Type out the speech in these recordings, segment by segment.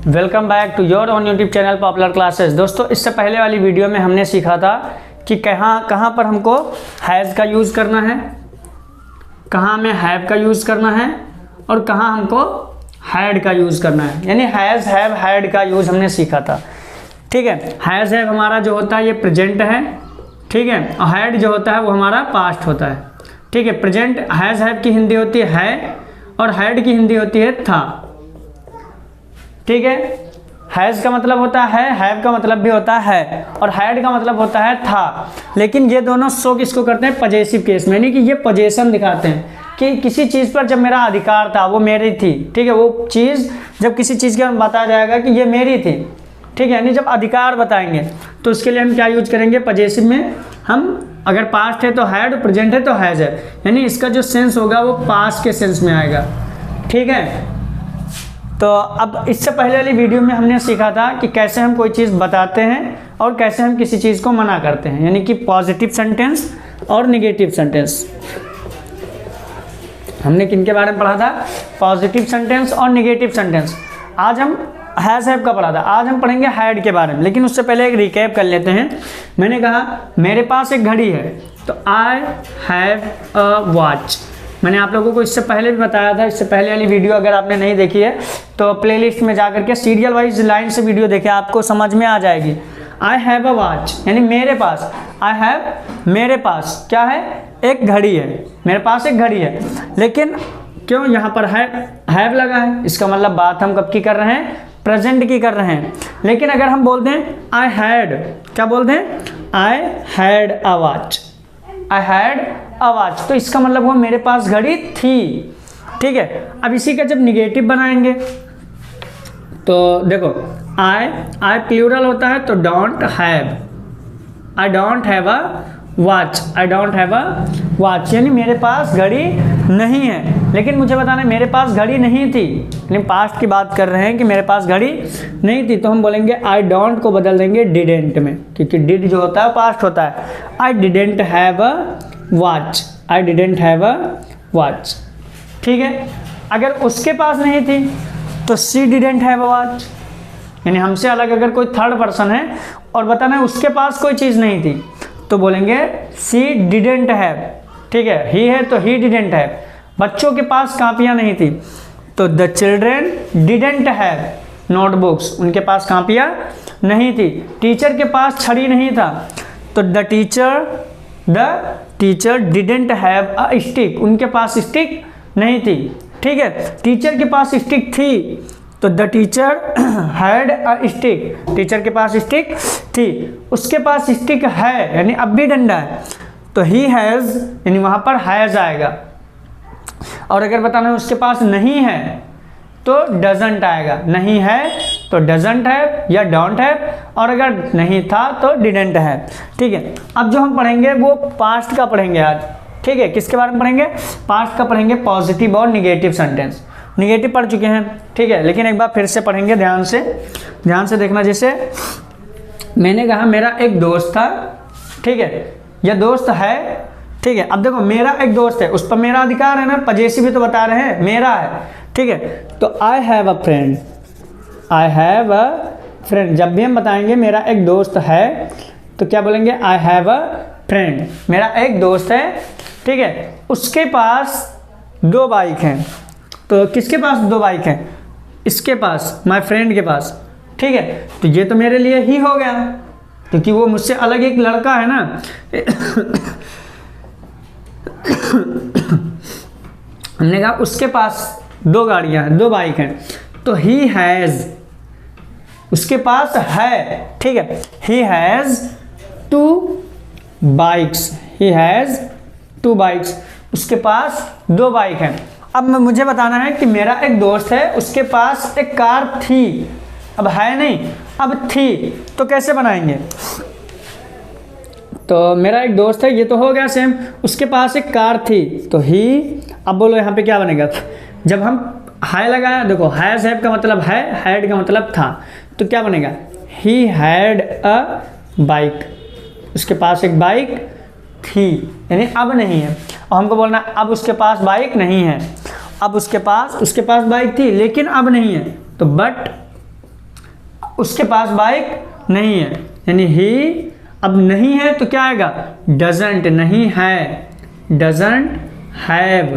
Welcome back to your own YouTube channel popular classes. दोस्तों, इससे पहले वाली वीडियो में हमने सीखा था कि कहाँ पर हमको हैज़ का यूज़ करना है, कहाँ में हैव का यूज़ करना है और कहाँ हमको हैड का यूज़ करना है। यानी हैज़, हैव, हैड का यूज़ हमने सीखा था। ठीक है, हैज़ हैव हमारा जो होता है ये प्रेजेंट है, ठीक है, और हैड जो होता है वो हमारा पास्ट होता है। ठीक है, प्रेजेंट हैज़ हैव की हिंदी होती है और हैड की हिंदी होती है था। ठीक है, हैज़ का मतलब होता है, हैव का मतलब भी होता है और हैड का मतलब होता है था। लेकिन ये दोनों शो किसको करते हैं? पजेसिव केस में, यानी कि ये पोजेशन दिखाते हैं कि किसी चीज़ पर जब मेरा अधिकार था वो मेरी थी। ठीक है, वो चीज़ जब किसी चीज़ के बताया जाएगा कि ये मेरी थी, ठीक है, यानी जब अधिकार बताएंगे तो उसके लिए हम क्या यूज करेंगे? पजेसिव में हम अगर पास्ट है तो हैड, प्रेजेंट है तो हैज़ है, यानी इसका जो सेंस होगा वो पास्ट के सेंस में आएगा। ठीक है, तो अब इससे पहले वाली वीडियो में हमने सीखा था कि कैसे हम कोई चीज़ बताते हैं और कैसे हम किसी चीज़ को मना करते हैं, यानी कि पॉजिटिव सेंटेंस और निगेटिव सेंटेंस। हमने किन के बारे में पढ़ा था? पॉजिटिव सेंटेंस और निगेटिव सेंटेंस। आज हम हैज़ हैव का पढ़ा था, आज हम पढ़ेंगे हैड के बारे में। लेकिन उससे पहले एक रिकैप कर लेते हैं। मैंने कहा मेरे पास एक घड़ी है, तो आई हैव अ वॉच। मैंने आप लोगों को इससे पहले भी बताया था, इससे पहले वाली वीडियो अगर आपने नहीं देखी है तो प्लेलिस्ट में जाकर के सीरियल वाइज लाइन से वीडियो देखें, आपको समझ में आ जाएगी। आई हैव अ वॉच यानी मेरे पास, आई हैव, मेरे पास क्या है? एक घड़ी है, मेरे पास एक घड़ी है। लेकिन क्यों यहाँ पर हैव लगा है? इसका मतलब बात हम कब की कर रहे हैं? प्रेजेंट की कर रहे हैं। लेकिन अगर हम बोलते हैं आई हैड, क्या बोलते हैं? I had a watch, I had a watch, तो इसका मतलब हुआ मेरे पास घड़ी थी। ठीक है, अब इसी का जब निगेटिव बनाएंगे तो देखो आई प्लूरल होता है तो don't have, I don't have a watch, I don't have a watch, यानी मेरे पास घड़ी नहीं है। लेकिन मुझे बताना है मेरे पास घड़ी नहीं थी, यानी पास्ट की बात कर रहे हैं कि मेरे पास घड़ी नहीं थी, तो हम बोलेंगे आई डोंट को बदल देंगे डिडेंट में, क्योंकि डिड जो होता है पास्ट होता है। I didn't have a watch, I didn't have a watch. ठीक है, अगर उसके पास नहीं थी तो she didn't have a watch, यानी हमसे अलग अगर कोई थर्ड पर्सन है और बताना है उसके पास कोई चीज़ नहीं थी तो बोलेंगे शी डिडेंट हैव। ठीक है, ही है तो ही डिडेंट हैव। बच्चों के पास कापियाँ नहीं थी तो the children didn't have notebooks, उनके पास कापियाँ नहीं थी। टीचर के पास छड़ी नहीं था तो the teacher didn't have a stick, उनके पास स्टिक नहीं थी। ठीक है, टीचर के पास स्टिक थी तो the teacher had a stick, teacher के पास स्टिक थी। उसके पास स्टिक है यानी अब भी डंडा है तो ही हैज़, यानी वहाँ पर हैज़ आएगा। और अगर बताना है उसके पास नहीं है तो डजंट आएगा, नहीं है तो डजंट हैव या डोंट हैव, और अगर नहीं था तो डिडेंट हैव। ठीक है, अब जो हम पढ़ेंगे वो पास्ट का पढ़ेंगे आज। ठीक है, किसके बारे में पढ़ेंगे? पास्ट का पढ़ेंगे, पॉजिटिव और निगेटिव सेंटेंस। निगेटिव पढ़ चुके हैं, ठीक है, लेकिन एक बार फिर से पढ़ेंगे, ध्यान से देखना। जैसे मैंने कहा मेरा एक दोस्त था, ठीक है, यह दोस्त है। ठीक है, अब देखो मेरा एक दोस्त है, उस पर मेरा अधिकार है ना, पजेसिव भी तो बता रहे हैं, मेरा है। ठीक है, तो I have a friend, I have a friend, जब भी हम बताएंगे मेरा एक दोस्त है तो क्या बोलेंगे? आई हैव अ फ्रेंड, मेरा एक दोस्त है। ठीक है, उसके पास 2 बाइक हैं, तो किसके पास 2 बाइक हैं? इसके पास, माय फ्रेंड के पास। ठीक है, तो ये तो मेरे लिए ही हो गया क्योंकि वो मुझसे अलग एक लड़का है ना। हमने कहा उसके पास 2 गाड़ियां हैं, 2 बाइक हैं, तो ही हैज़, उसके पास है। ठीक है, he has 2 bikes, he has 2 bikes, उसके पास 2 बाइक हैं। अब मुझे बताना है कि मेरा एक दोस्त है, उसके पास एक कार थी, अब है नहीं, अब थी, तो कैसे बनाएंगे? तो मेरा एक दोस्त है, ये तो हो गया सेम, उसके पास एक कार थी तो ही, अब बोलो यहाँ पे क्या बनेगा? जब हम है लगाया, देखो हैज़ हैव का मतलब है, हैड का मतलब था, तो क्या बनेगा? ही हैड अ बाइक, उसके पास एक बाइक थी, यानी अब नहीं है। और हमको बोलना अब उसके पास बाइक नहीं है, अब उसके पास बाइक थी लेकिन अब नहीं है, तो बट उसके पास बाइक नहीं है, यानी ही अब नहीं है तो क्या आएगा, डजंट, नहीं है, डजंट हैव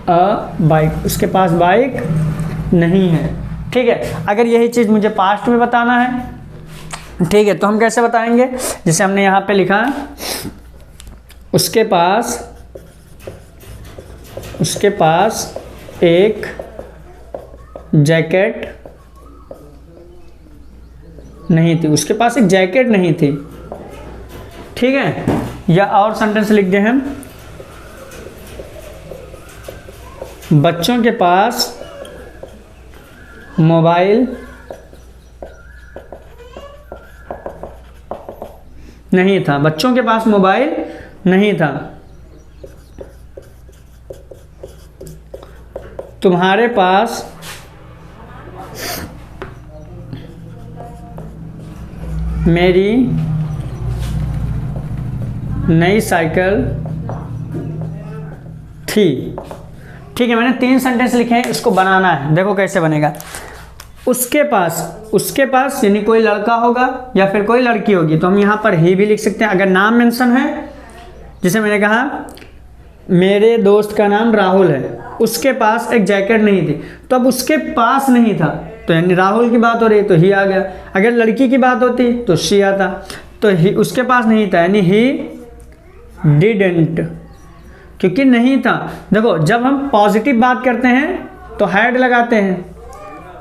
अ बाइक, उसके पास बाइक नहीं है। ठीक है, अगर यही चीज़ मुझे पास्ट में बताना है, ठीक है, तो हम कैसे बताएंगे, जैसे हमने यहाँ पे लिखा उसके पास एक जैकेट नहीं थी, उसके पास एक जैकेट नहीं थी। ठीक है, या और सेंटेंस लिख दे हम, बच्चों के पास मोबाइल नहीं था, बच्चों के पास मोबाइल नहीं था। तुम्हारे पास मेरी नई साइकिल थी। ठीक है, मैंने 3 सेंटेंस लिखे हैं, इसको बनाना है। देखो कैसे बनेगा, उसके पास यानी कोई लड़का होगा या फिर कोई लड़की होगी, तो हम यहाँ पर ही भी लिख सकते हैं। अगर नाम मेंशन है, जैसे मैंने कहा मेरे दोस्त का नाम राहुल है, उसके पास एक जैकेट नहीं थी, तो अब उसके पास नहीं था, तो यानी राहुल की बात हो रही है तो ही आ गया। अगर लड़की की बात होती तो शी आता, तो ही उसके पास नहीं था, यानी ही डिडंट, क्योंकि नहीं था। देखो जब हम पॉजिटिव बात करते हैं तो हैड लगाते हैं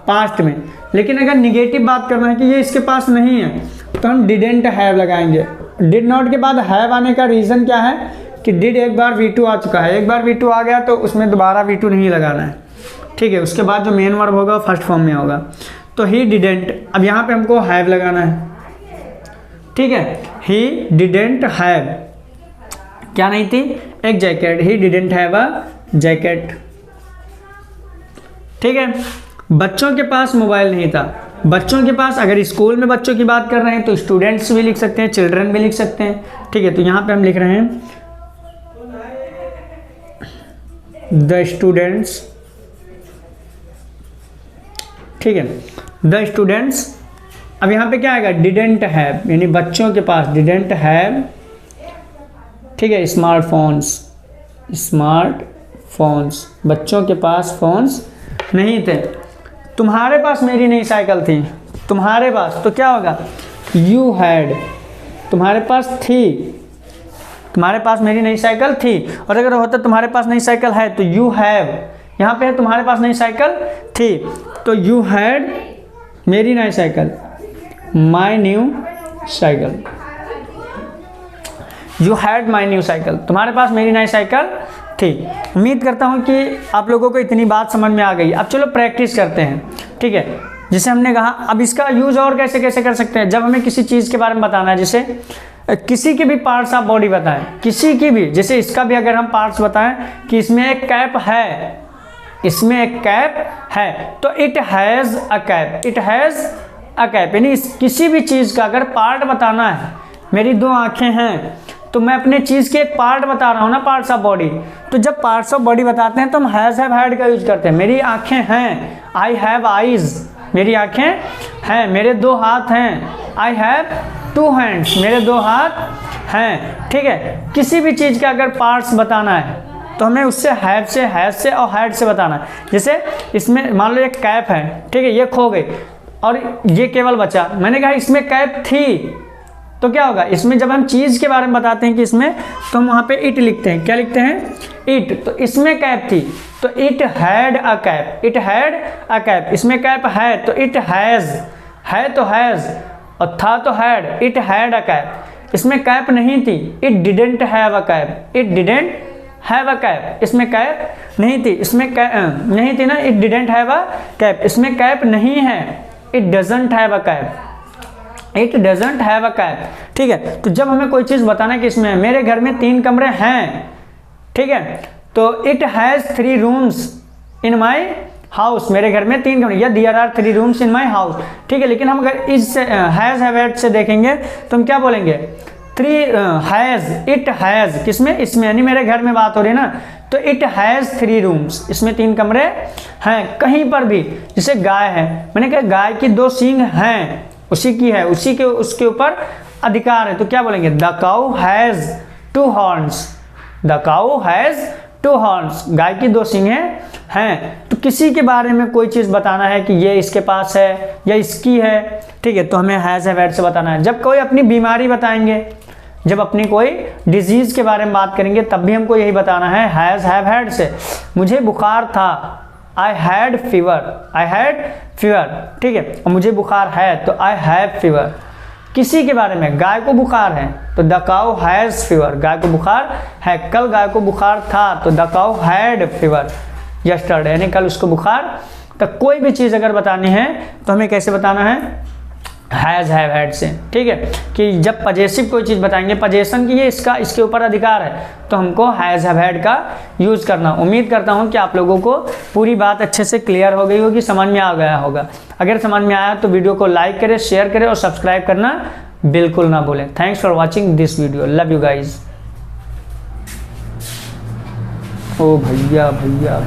पास्ट में, लेकिन अगर निगेटिव बात करना है कि ये इसके पास नहीं है तो हम डिडेंट हैव लगाएंगे। डिड नॉट के बाद हैव आने का रीज़न क्या है कि डिड एक बार V2 आ चुका है, एक बार V2 आ गया तो उसमें दोबारा V2 नहीं लगाना है। ठीक है, उसके बाद जो मेन वर्ब होगा फर्स्ट फॉर्म में होगा, तो ही डिडेंट, अब यहाँ पे हमको हैव लगाना है। ठीक है, ही डिडेंट हैव, क्या नहीं थी, एक jacket, he didn't have a jacket. ठीक है, बच्चों के पास मोबाइल नहीं था, बच्चों के पास, अगर स्कूल में बच्चों की बात कर रहे हैं तो स्टूडेंट्स भी लिख सकते हैं, चिल्ड्रन भी लिख सकते हैं। ठीक है, तो यहाँ पे हम लिख रहे हैं द स्टूडेंट्स। ठीक है, द स्टूडेंट्स, अब यहाँ पे क्या आएगा, डिडेंट हैव, यानी बच्चों के पास डिडेंट हैव, ठीक है, स्मार्टफोन्स, बच्चों के पास फोन्स नहीं थे। तुम्हारे पास मेरी नई साइकिल थी, तुम्हारे पास, तो क्या होगा, यू हैड, तुम्हारे पास थी, तुम्हारे पास मेरी नई साइकिल थी, और अगर होता तुम्हारे पास नई साइकिल है तो यू हैव, यहाँ पे है तुम्हारे पास नई साइकिल थी, तो यू हैड मेरी नई cycle, my new cycle, you had my new cycle, तुम्हारे पास मेरी नई साइकिल थी। उम्मीद करता हूँ कि आप लोगों को इतनी बात समझ में आ गई। अब चलो प्रैक्टिस करते हैं। ठीक है, जैसे हमने कहा, अब इसका यूज़ और कैसे कैसे कर सकते हैं, जब हमें किसी चीज़ के बारे में बताना है, जैसे किसी के भी पार्ट्स ऑफ बॉडी बताएं, किसी की भी, जैसे इसका भी अगर हम पार्ट्स बताएं कि इसमें एक कैप है, इसमें एक कैप है, तो it has a cap, it has a cap, यानी किसी भी चीज़ का अगर पार्ट बताना है, मेरी 2 आँखें हैं, तो मैं अपने चीज़ के एक पार्ट बता रहा हूँ ना, पार्ट्स ऑफ बॉडी। तो जब पार्ट्स ऑफ बॉडी बताते हैं तो हम हैज़ हैव हैड का यूज करते हैं। मेरी आँखें हैं, आई हैव आईज, मेरी आँखें हैं, मेरे 2 हाथ हैं, आई हैव 2 हैंड्स, मेरे 2 हाथ हैं। ठीक है, किसी भी चीज़ का अगर पार्ट्स बताना है तो हमें उससे हैव से, हैज़ से और हैड से बताना है। जैसे इसमें मान लो एक कैप है, ठीक है, ये खो गई और ये केवल बचा, मैंने कहा इसमें कैप थी, तो क्या होगा, इसमें जब हम चीज़ के बारे में बताते हैं कि इसमें, तो हम वहाँ पे इट लिखते हैं, क्या लिखते हैं, इट, तो इसमें कैप थी तो it had a cap, it had a cap, इसमें कैप है तो इट हैज़, है तो हैज़ और था तो had, it had a cap. इसमें कैप नहीं थी, it didn't have a cap, it didn't have a cap, इसमें कैप नहीं थी, इसमें नहीं थी ना, it didn't have a cap, इसमें कैप नहीं है, it doesn't have a cap, it doesn't have a cap. ठीक है, तो जब हमें कोई चीज़ बताना है कि इसमें मेरे घर में 3 कमरे हैं, ठीक है, तो it has 3 rooms in my house, मेरे घर में 3 कमरे, या there are 3 rooms in my house. ठीक है, लेकिन हम अगर इस हैज़ हैव हैड से देखेंगे तो हम क्या बोलेंगे, हैज़, इट हैज़, किसमें, इसमें, यानी मेरे घर में बात हो रही है ना, तो इट हैज़ 3 रूम्स, इसमें 3 कमरे हैं। कहीं पर भी, जैसे गाय है, मैंने कहा गाय की 2 सींग हैं, उसी की है, उसी के उसके ऊपर अधिकार है, तो क्या बोलेंगे, the cow has 2 horns, the cow has 2 horns, गाय की 2 सींगें हैं। तो किसी के बारे में कोई चीज़ बताना है कि ये इसके पास है या इसकी है, ठीक है, तो हमें हैज़ हैव हैड से बताना है। जब कोई अपनी बीमारी बताएंगे, जब अपनी कोई डिजीज़ के बारे में बात करेंगे, तब भी हमको यही बताना है हैज़ हैव हैड से। मुझे बुखार था, I had fever, I had fever, ठीक है, और मुझे बुखार है तो आई हैव फीवर। किसी के बारे में, गाय को बुखार है तो द काउ हैज़ फीवर, गाय को बुखार है, कल गाय को बुखार था तो the cow had fever yesterday, यानी कल उसको बुखार। तो कोई भी चीज़ अगर बतानी है तो हमें कैसे बताना है, हैज़ हैव हैड से, ठीक है। कि जब पजेसिव कोई चीज़ बताएंगे, पजेशन की ये इसका इसके ऊपर अधिकार है, तो हमको हैज़ हैव हैड का यूज़ करना। उम्मीद करता हूँ कि आप लोगों को पूरी बात अच्छे से क्लियर हो गई होगी, समझ में आ गया होगा। अगर समझ में आया तो वीडियो को लाइक करें, शेयर करें और सब्सक्राइब करना बिल्कुल ना भूलें। Thanks for watching this video, love you guys. ओ भैया भैया